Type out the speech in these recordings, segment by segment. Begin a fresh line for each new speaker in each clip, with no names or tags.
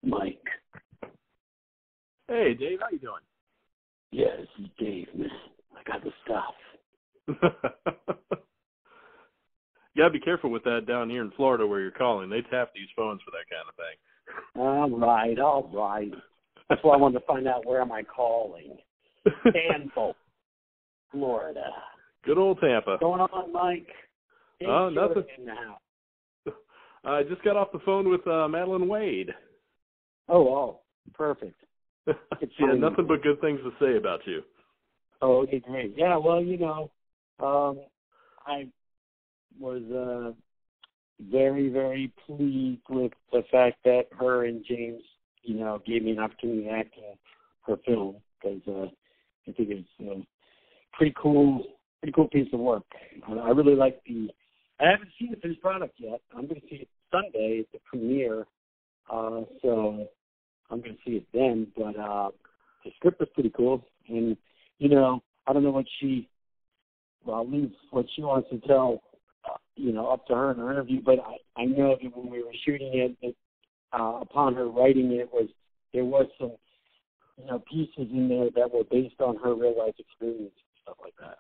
Mike.
Hey, Dave, how you doing?
Yeah, this is Dave, man. I got the stuff.
You gotta be careful with that down here in Florida where you're calling. They tap these phones for that kind of thing.
All right. That's why I wanted to find out where am I calling. Tampa, Florida.
Good old Tampa.
What's going on, Mike?
Nothing.
In the house.
I just got off the phone with Madeleine Wade.
Oh, perfect.
She had nothing but good things to say about you.
Oh, okay, great. Yeah, well, I was very, very pleased with the fact that her and James, gave me an opportunity to act in her film, because I think it's a pretty cool piece of work. I really like I haven't seen the finished product yet. I'm going to see it Sunday at the premiere, so I'm going to see it then. But the script was pretty cool, and I don't know I'll leave what she wants to tell, up to her in her interview. But I know that when we were shooting it, upon her writing it, there was some, pieces in there that were based on her real life experience and stuff like that.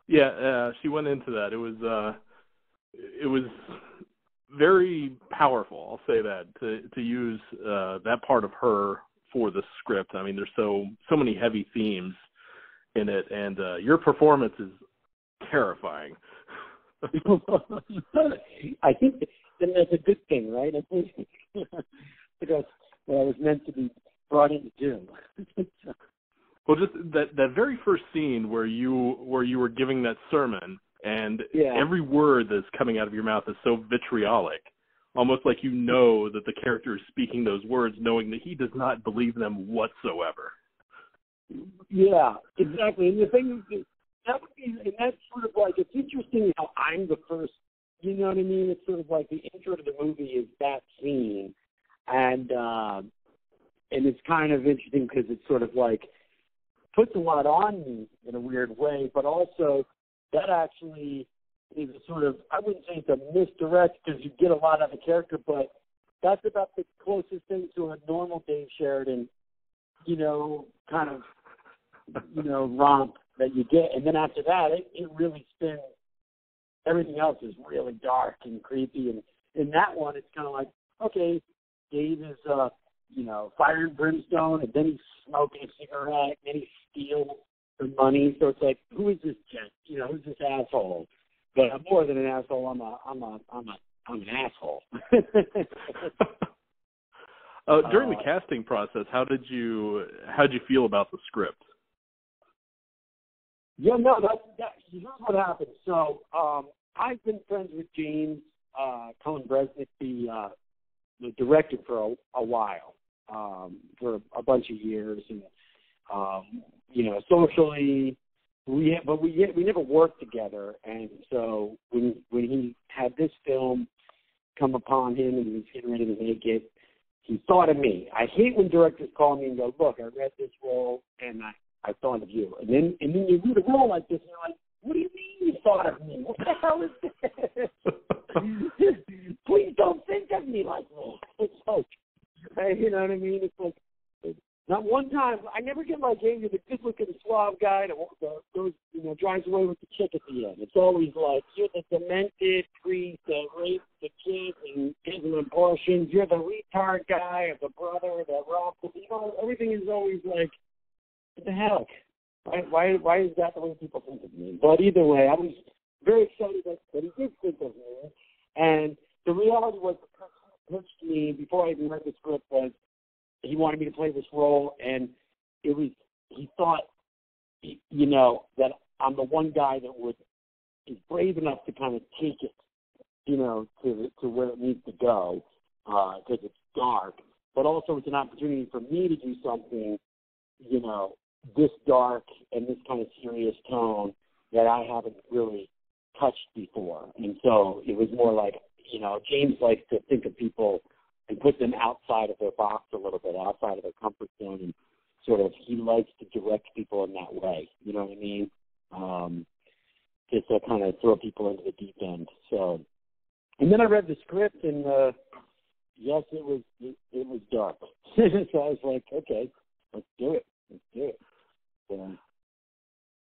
Yeah, she went into that. It was very powerful, I'll say that, to use that part of her for the script. I mean, there's so many heavy themes in it, and your performance is terrifying.
I think then that's a good thing, right? I think because I was meant to be brought in to do.
Well, just that very first scene where you were giving that sermon, and every word that's coming out of your mouth is so vitriolic, almost like that the character is speaking those words, knowing that he does not believe them whatsoever.
Yeah, exactly. And the thing is, that's sort of like, it's interesting how I'm the first, you know what I mean? It's sort of like the intro to the movie is that scene, and it's kind of interesting because it's sort of like puts a lot on me in a weird way, but also that actually is a sort of, I wouldn't say it's a misdirect because you get a lot out of the character, but that's about the closest thing to a normal Dave Sheridan, kind of, romp that you get. And then after that, it really spins. Everything else is really dark and creepy. And in that one, it's kind of like, okay, Dave is, fire and brimstone, and then he's smoking a cigarette, and then he steals the money. So it's like, who is this gent? Who's this asshole? But I'm more than an asshole. I'm an asshole.
During the casting process, how did you feel about the script?
Yeah, no, here's what happened. So I've been friends with James Cullen Bressack, the director, for a while, for a bunch of years, and socially, we never worked together. And so when he had this film come upon him and he was getting ready to make it, he thought of me. I hate when directors call me and go, "Look, I read this role and I thought of you." And then you read a role like this and you're like, "What do you mean you thought of me? What the hell is this? Please don't think of me like this." It's like, you know what I mean? It's like, not one time, I never get like, "Hey, you're the good-looking suave guy that goes, drives away with the chick at the end." It's always like, "You're the demented priest that raped the kid and gives him abortions. You're the retard guy, or the brother that robbed the." Everything is always like, what the heck? Why is that the way people think of me? But either way, I was very excited that he did think of me. And the reality was, the person who pitched me before I even read the script was, he wanted me to play this role, and he thought, that I'm the one guy that is brave enough to kind of take it, to where it needs to go, because it's dark. But also it's an opportunity for me to do something, this dark and this kind of serious tone that I haven't really touched before. And so it was more like, James likes to think of people and put them outside of their box a little bit, outside of their comfort zone, and sort of, he likes to direct people in that way. You know what I mean? Just to kind of throw people into the deep end. So, and then I read the script, and yes, it was dark. So I was like, okay, let's do it. So,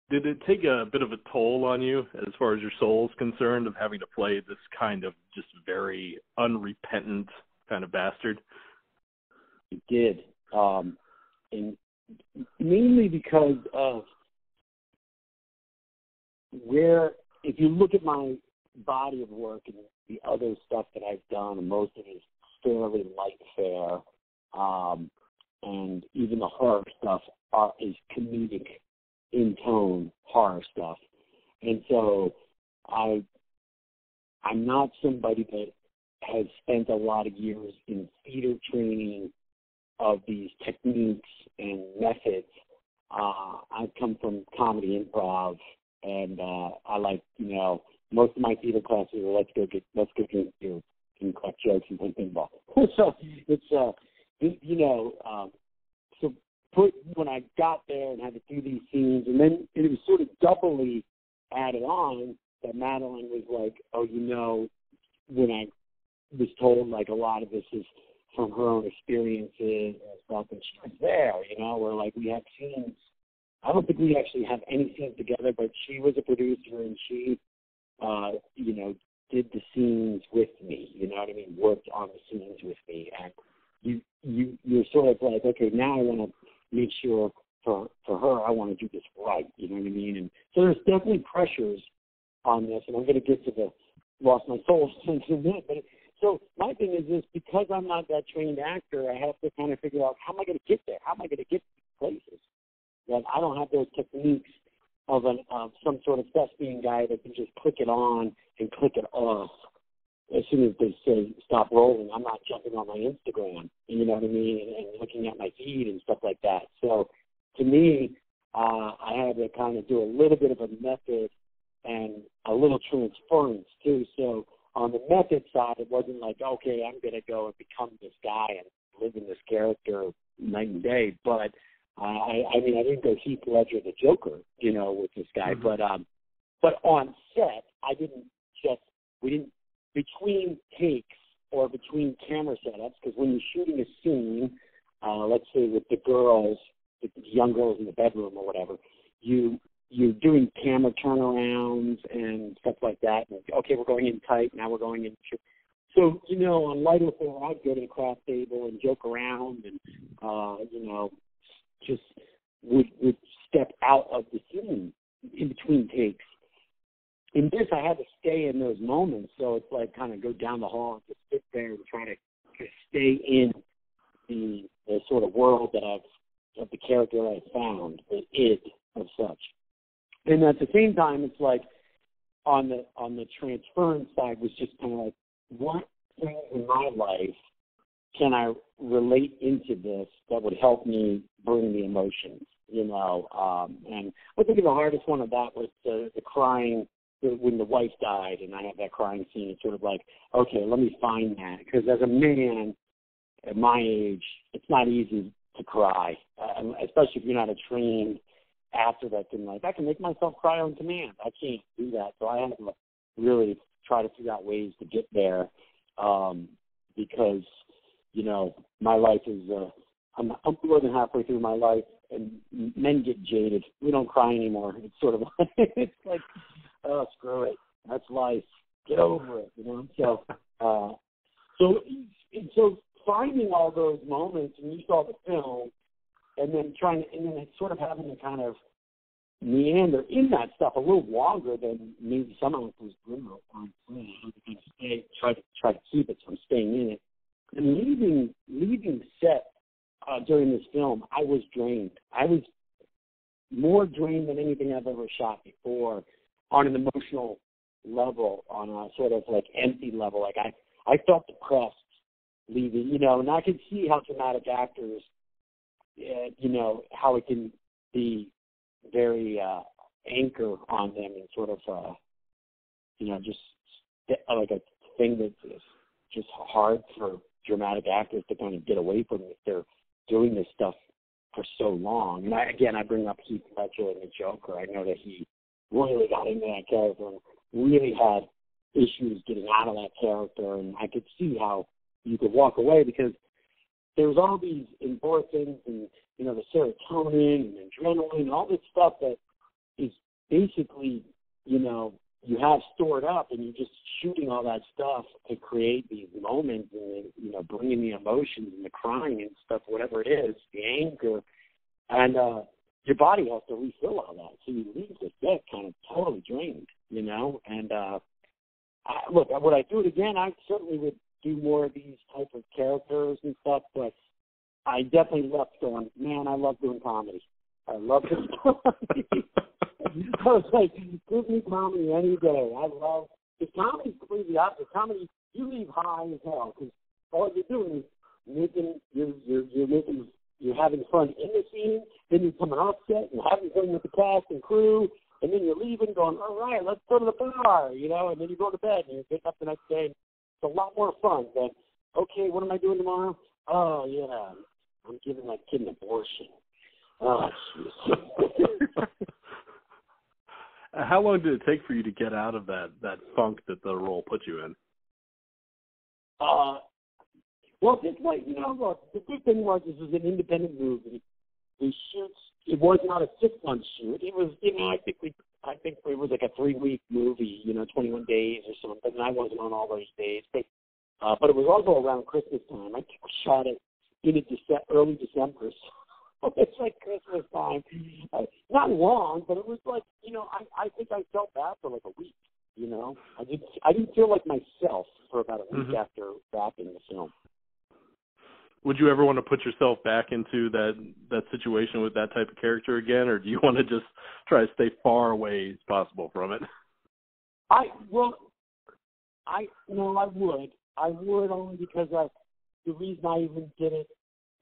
did it take a bit of a toll on you as far as your soul's concerned of having to play this kind of just very unrepentant kind of bastard?
It did. And mainly because of if you look at my body of work and the other stuff that I've done, and most of it is fairly light fare, and even the horror stuff is comedic in tone horror stuff. And so I'm not somebody that has spent a lot of years in theater training of these techniques and methods. I've come from comedy improv, and I like, most of my theater classes are let's go drink beer and crack jokes and play pinball. So it's when I got there and had to do these scenes, and then it was sort of doubly added on that Madeleine was like, when I was told like a lot of this is from her own experiences and stuff, and she was there, where like we had scenes. I don't think we actually have any scenes together, but she was a producer and she, did the scenes with me. You know what I mean? Worked on the scenes with me, and you're sort of like, okay, now I want to make sure for her, I want to do this right. You know what I mean? And so there's definitely pressures on this, and I'm going to get to the lost my soul in a minute. But so my thing is this: because I'm not that trained actor, I have to kind of figure out how am I going to get there? How am I going to get to these places? That I don't have those techniques of some sort of thespian guy that can just click it on and click it off as soon as they say stop rolling. I'm not jumping on my Instagram, you know what I mean, and looking at my feed and stuff like that. So to me, I had to kind of do a little bit of a method and a little transference too. So on the method side, it wasn't like, okay, I'm going to go and become this guy and live in this character night and day, but I didn't go Heath Ledger the Joker, with this guy, mm-hmm. But on set, we didn't, between takes or between camera setups, because when you're shooting a scene, let's say with the young girls in the bedroom or whatever, you're doing camera turnarounds and stuff like that, and okay, we're going in tight, now we're going in. So, on lighter fare, I'd go to the craft table and joke around and, just would step out of the scene in between takes. In this, I had to stay in those moments, so it's like kind of go down the hall and just sit there and try to stay in the sort of world of the character I found, the id of such. And at the same time, it's like on the transference side was just kind of like, what things in my life can I relate into this that would help me bring the emotions, And I think the hardest one of that was the crying when the wife died, and I have that crying scene. It's sort of like, okay, let me find that, because as a man at my age, it's not easy to cry, especially if you're not a trained actor that can I can make myself cry on command. I can't do that, so I have to really try to figure out ways to get there, because my life is, I'm more than halfway through my life, and men get jaded. We don't cry anymore. It's sort of it's like, oh, screw it. That's life. Get over it, So finding all those moments, and you saw the film, and then sort of having to kind of meander in that stuff a little longer than maybe some actors do on screen. Try to keep it, so I'm staying in it. And leaving set during this film, I was drained. I was more drained than anything I've ever shot before on an emotional level, on a sort of like empty level. Like I felt depressed leaving, and I could see how dramatic actors, how it can be very anchor on them and sort of, just like a thing that's just hard for dramatic actors to kind of get away from if they're doing this stuff for so long. And I bring up Heath Ledger and the Joker. I know that he really got into that character and really had issues getting out of that character, and I could see how you could walk away, because there's all these endorphins and, you know, the serotonin and adrenaline and all this stuff that is basically, you know, you have stored up, and you're just shooting all that stuff to create these moments and, you know, bringing the emotions and the crying and stuff, whatever it is, the anger, and your body has to refill all that. So you leave the set kind of totally drained, you know. And look, would I do it again? I certainly would do more of these type of characters and stuff, but I definitely left going, man, I love doing comedy. I love this comedy. I was like, give me comedy any day. I love the comedy. Completely opposite. Comedy, you leave high as hell, because all you're doing is you're having fun in the scene. Then you're coming off set and having fun with the cast and crew, and then you're leaving, going, all right, let's go to the bar, you know, and then you go to bed and you get up the next day. It's a lot more fun than, okay, what am I doing tomorrow? Oh yeah, I'm giving that kid an abortion. Oh, jeez.
How long did it take for you to get out of that funk that the role put you in?
Well, it's like, you know, look, the good thing was this was an independent movie. The shoots, it was not a 6-month shoot. It was, you know, I think it was like a 3-week movie, you know, 21 days or something. And I wasn't on all those days, but it was also around Christmas time. I shot it in early December. So it's like Christmas time. Not long, but it was like, you know, I think I felt bad for like a week. You know, I didn't feel like myself for about a week after wrapping the film.
Would you ever want to put yourself back into that situation with that type of character again, or do you want to just try to stay far away as possible from it?
I would. I would, only because the reason I even did it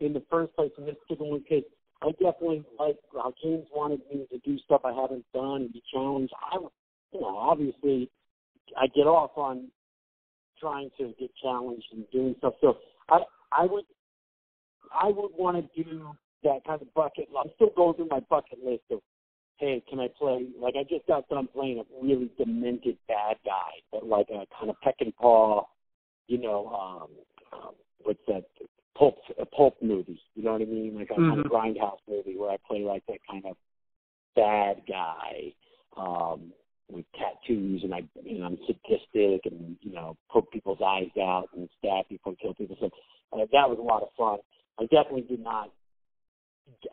in the first place in this particular case, I definitely like how James wanted me to do stuff I haven't done and be challenged. Obviously, I get off on trying to get challenged and doing stuff. So I would want to do that kind of bucket. I'm still going through my bucket list of, hey, can I play? Like, I just got done playing a really demented bad guy, but like a kind of peck and paw, you know, what's that? Pulp movie. You know what I mean? Like a kind of grindhouse movie where I play like that kind of bad guy with tattoos, and I'm sadistic, and, you know, poke people's eyes out and stab people and kill people. So that was a lot of fun. I definitely did not.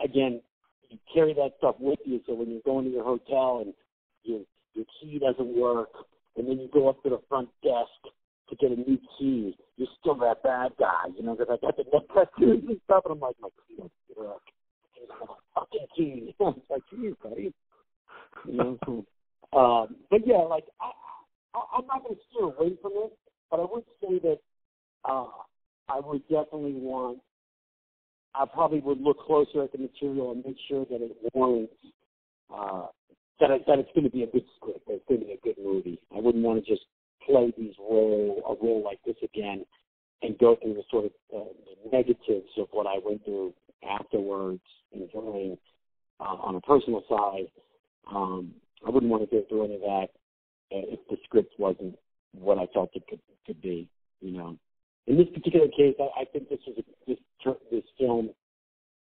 Again, you carry that stuff with you, so when you're going to your hotel and your key doesn't work, and then you go up to the front desk to get a new key, you're still that bad guy, you know, because I got the tattoos and stuff, and I'm like, my key doesn't work. Fucking key. It's like, geez, buddy. You know. But yeah, like I'm not going to steer away from it, but I would say that I would definitely want. I probably would look closer at the material and make sure that it warrants that it's going to be a good script, that it's going to be a good movie. I wouldn't want to just play a role like this again and go through the sort of negatives of what I went through afterwards and during on a personal side. I wouldn't want to go through any of that if the script wasn't what I felt it could be, you know. In this particular case, I think this film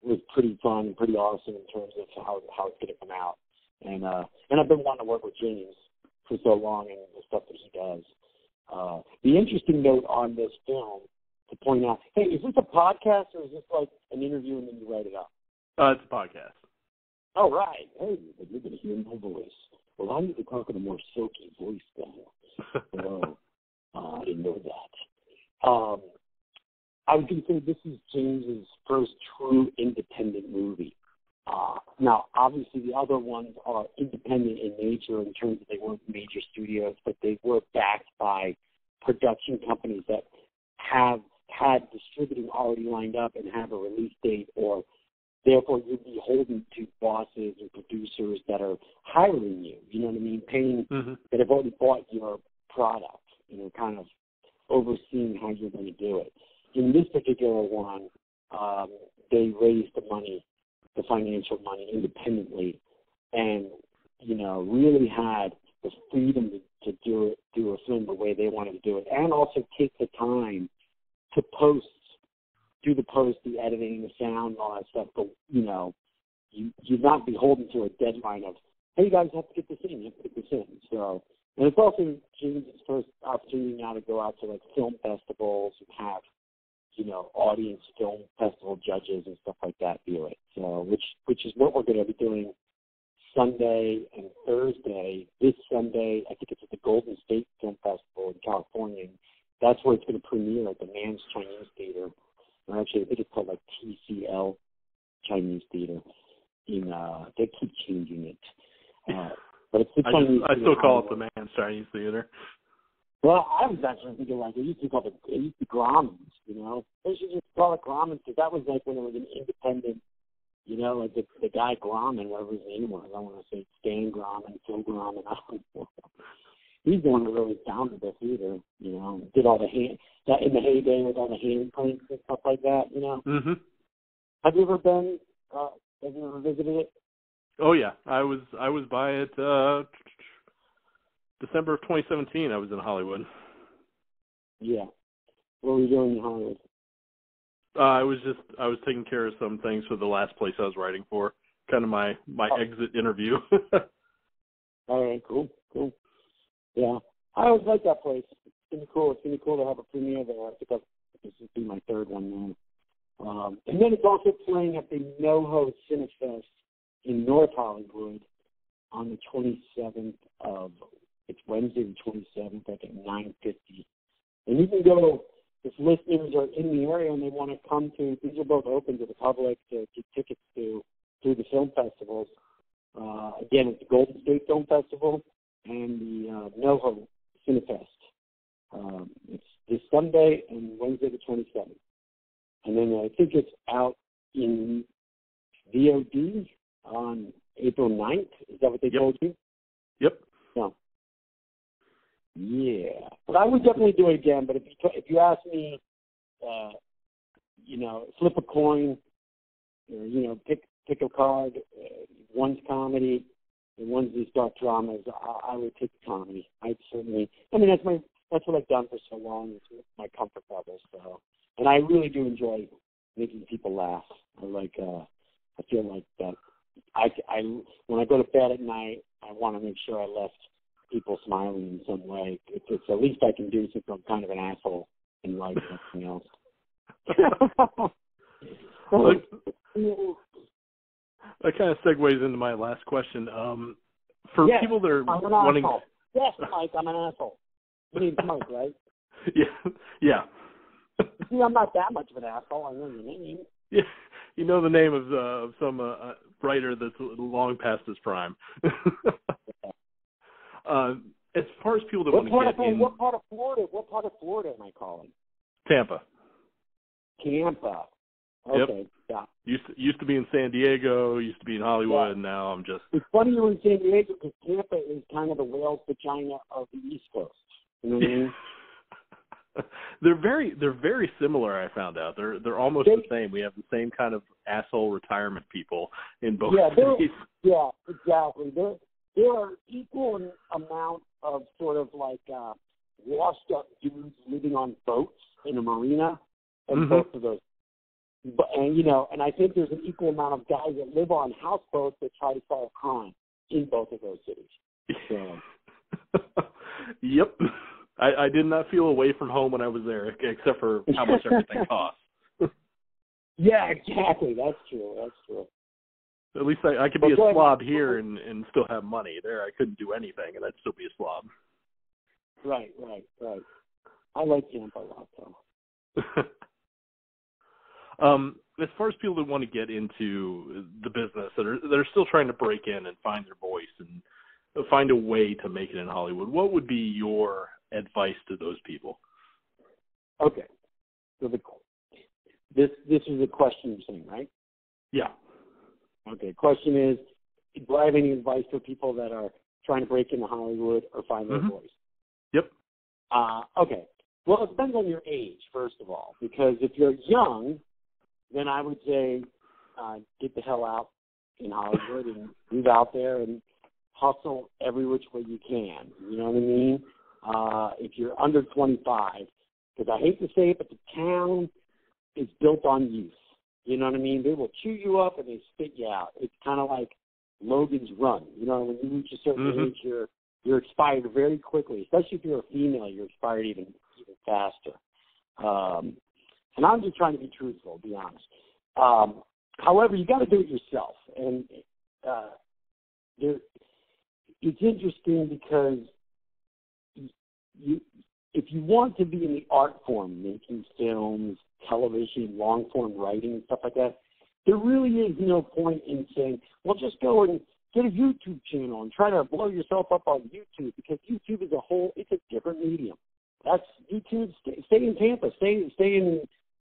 was pretty fun and pretty awesome in terms of how it's going to come out. And I've been wanting to work with James for so long and the stuff that he does. The interesting note on this film to point out, hey, is this a podcast or is this like an interview and then you write it up?
It's a podcast.
Oh, right. Hey, but you're going to hear my voice. Well, I need to talk in a more silky voice then. Oh, I didn't know that. I was going to say this is James's first true independent movie. Now, obviously, the other ones are independent in nature in terms of they weren't major studios, but they were backed by production companies that have had distributing already lined up and have a release date, or therefore you'd be beholden to bosses and producers that are hiring you, you know what I mean, paying, that have already bought your product, you know, kind of overseeing how you're going to do it. In this particular one, they raised the money, the financial money independently, and, you know, really had the freedom to do a film the way they wanted to do it, and also take the time to do the editing, the sound, all that stuff. But you're not beholden to a deadline of, hey, you guys have to get this in. You have to get this in. So, and it's also James' first opportunity now to go out to like film festivals and have, audience film festival judges and stuff like that view it. So, which is what we're going to be doing Sunday and Thursday. This Sunday, I think it's at the Golden State Film Festival in California. And that's where it's going to premiere at the Man's Chinese Theater. Or actually, I think it's called like TCL Chinese Theater. They keep changing it. But it's the Chinese
I still call it the Man's Chinese Theater.
Well, I was actually thinking like it used to be Grauman's, They should just call it Grauman's because that was like when it was an independent, like the guy Grauman, whatever his name was. I want to say Stan Grauman, Phil Grauman. I don't know. He's the one that really founded the theater, did all in the heyday with all the hand pranks and stuff like that,
Mm-hmm.
Have you ever been, have you ever visited it?
Oh yeah, I was by it December of 2017. I was in Hollywood.
Yeah. What were you doing in Hollywood?
I was taking care of some things for the last place I was writing for. Kind of my exit interview.
All right, cool. Yeah, I always like that place. It's gonna be cool. It's gonna be cool to have a premiere there. I think this will be my third one now. And then it's also playing at the NoHo Cinefest in North Hollywood on the 27th of. It's Wednesday the 27th, I think 9:50. And you can go if listeners are in the area and they want to come to. These are both open to the public to get tickets to through the film festivals. Again, it's the Golden State Film Festival and the NoHo Cinefest. It's this Sunday and Wednesday the 27th. And then I think it's out in VOD on April 9th. Is that what they told you?
Yep.
No. Yeah. But I would definitely do it again. But if you ask me, flip a coin, or, pick a card, one's comedy, and one's these dark dramas, I would take the comedy. That's what I've done for so long. It's my comfort level. So, and I really do enjoy making people laugh. I feel like that. I when I go to bed at night, I want to make sure I left people smiling in some way. It's the least I can do since I'm kind of an asshole in life and everything else.
That kind of segues into my last question. For people that are wanting...
Asshole. Yes, Mike, I'm an asshole. You mean Mike, right?
Yeah.
See, I'm not that much of an asshole. I know your name.
Yeah, you know the name of some writer that's long past his prime. As far as people that want to get in... What part of Florida am I calling? Tampa. Okay.
Yep.
Yeah. Used to be in San Diego, used to be in Hollywood, and now I'm just...
It's funny you're in San Diego because Tampa is kind of the whale's vagina of the East Coast. You know what I mean?
They're very similar. I found out they're almost the same. We have the same kind of asshole retirement people in both cities.
Yeah, exactly. There are equal amount of sort of like washed up dudes living on boats in a marina, and both of those. And I think there's an equal amount of guys that live on houseboats that try to solve crime in both of those cities. So.
Yep. I did not feel away from home when I was there, except for how much everything costs.
Yeah, exactly. That's true.
At least I could be a slob here and still have money. There I couldn't do anything, and I'd still be a slob.
Right. I like Tampa a lot, though.
As far as people that want to get into the business, that are still trying to break in and find their voice and find a way to make it in Hollywood, what would be your advice to those people?
Okay. So this is a question you're saying, right?
Yeah.
Okay. Question is, do I have any advice for people that are trying to break into Hollywood or find their voice?
Yep.
Okay. Well, it depends on your age, first of all, because if you're young, then I would say get the hell out in Hollywood and move out there and hustle every which way you can. You know what I mean? If you're under 25, because I hate to say it, but the town is built on youth. You know what I mean? They will chew you up and they spit you out. It's kind of like Logan's Run. You know, when you reach a certain age, you're expired very quickly. Especially if you're a female, you're expired even faster. And I'm just trying to be truthful, to be honest. However, you got to do it yourself, and it's interesting because if you want to be in the art form, making films, television, long-form writing, stuff like that, there really is no point in saying, well, just go and get a YouTube channel and try to blow yourself up on YouTube, because YouTube is it's a different medium. That's YouTube. Stay in Tampa. Stay in